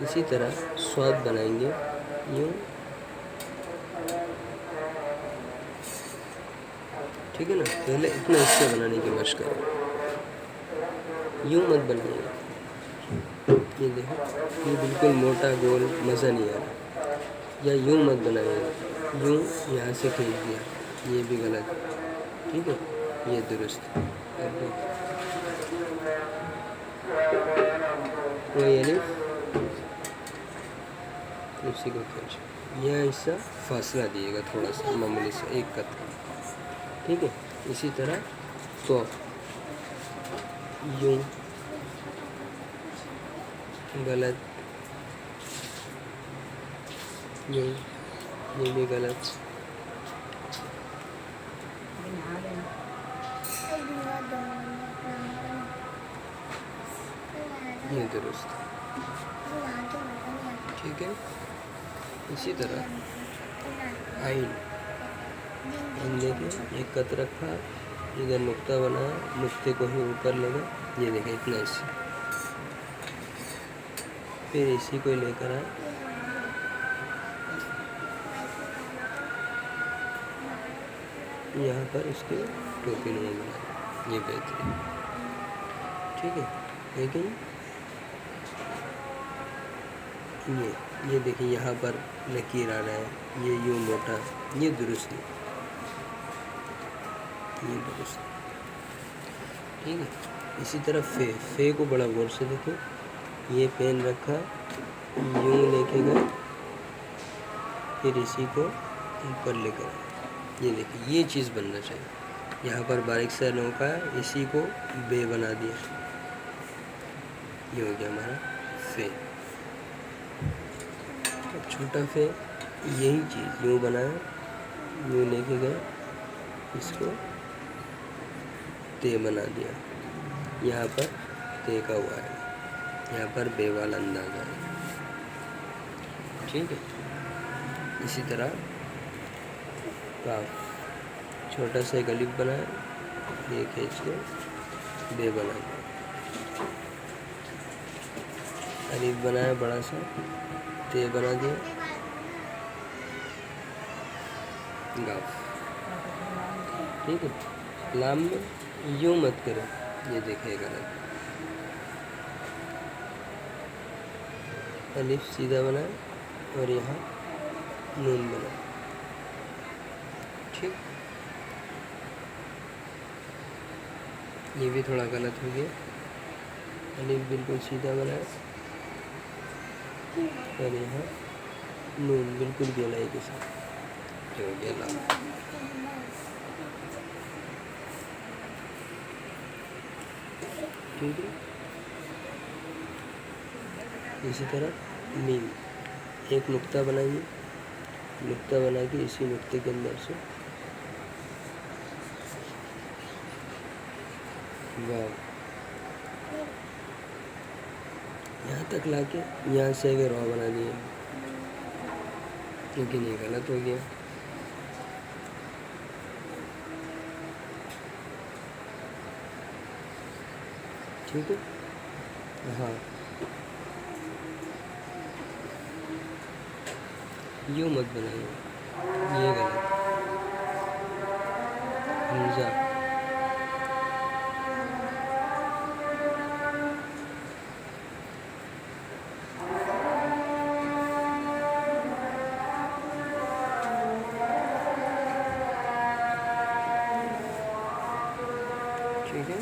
इसी तरह स्वाद बनाएंगे यूँ, ठीक है ना। पहले इतना हिस्से बनाने की मशक करें, यूँ मत बनाइए। ये देखो, ये बिल्कुल मोटा गोल मज़ा नहीं आ रहा। या यूँ मत बनाइए, यूँ यहाँ से खींच दिया, ये भी गलत है, ठीक है। ये दुरुस्त वही अलिफ, उसी को खींच, यह हिस्सा फासला दिएगा थोड़ा सा, मामूली सा, एक कत, ठीक है। इसी तरह तो यूँ गलत, यूँ, ये भी गलत, ये दुरुस्त, ठीक है। इसी तरह आइन, इन देखिए, एक कत रखा, इधर नुक्ता बनाया, नुक्ते को ही ऊपर लेगा, ये देखिए इतना हिस्सा, फिर इसी को लेकर आए, यहाँ पर इसके टोपी नुमा बनाए, ये बेहतरीन, ठीक है। लेकिन ये देखिए यहाँ पर लकीर आ रहा है, ये यूँ मोटा, ये दुरुस्त नहीं, ये दुरुस्त, ठीक है। इसी तरह फे को बड़ा गौर से देखो, ये पेन रखा, यूँ लेके गए, फिर इसी को ऊपर लेकर, ये देखिए, ये चीज़ बनना चाहिए। यहाँ पर बारीक सा नौका है, इसी को बे बना दिया, ये हो गया हमारा फे। अब छोटा फे, यही चीज़ यूँ बनाया, यूँ लेके गए, इसको ते बना दिया, यहाँ पर ते का हुआ है, यहाँ पर बे वाला अंदाज़ है, ठीक है। इसी तरह काफ, छोटा सा एक अलिफ बनाया, ये खींच के बे बना दिया, अलिफ बनाया बड़ा सा, ते बना दिया, गाफ, ठीक है। लाम में यूँ मत करो, ये देखिए गलत, अलिफ सीधा बनाए और यहाँ नून बनाए, ठीक। ये भी थोड़ा गलत हो गया, अलिफ बिल्कुल सीधा बनाए और यहाँ नून बिल्कुल गहराई के साथ, जो हो गया लाम, ठीक है। इसी तरह मीम, एक नुक्ता बनाइए, नुक्ता बना के इसी नुक्ते के अंदर से वाव, यहाँ तक लाके यहाँ से अगर रॉ बना दिए, लेकिन ये गलत हो गया, ठीक है। हाँ, यूँ मत बनाइए, ये गलत, हमजा, ठीक है।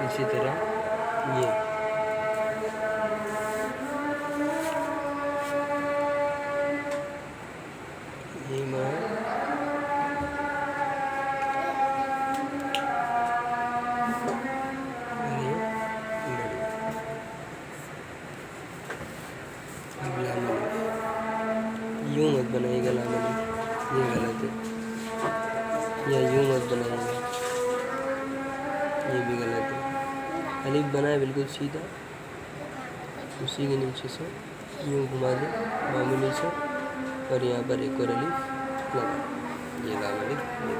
इसी तरह ये माँ, यूँ मत बनाइएगा लाम अलिफ, ये गलत है, या यूँ मत बनाइएगा, ये भी गलत है। अलिफ बनाए बिल्कुल सीधा, उसी के नीचे से यूँ घुमा दे मामूली से, और यहाँ पर एक और अलिफ लगा, ये लाम अलिफ, ये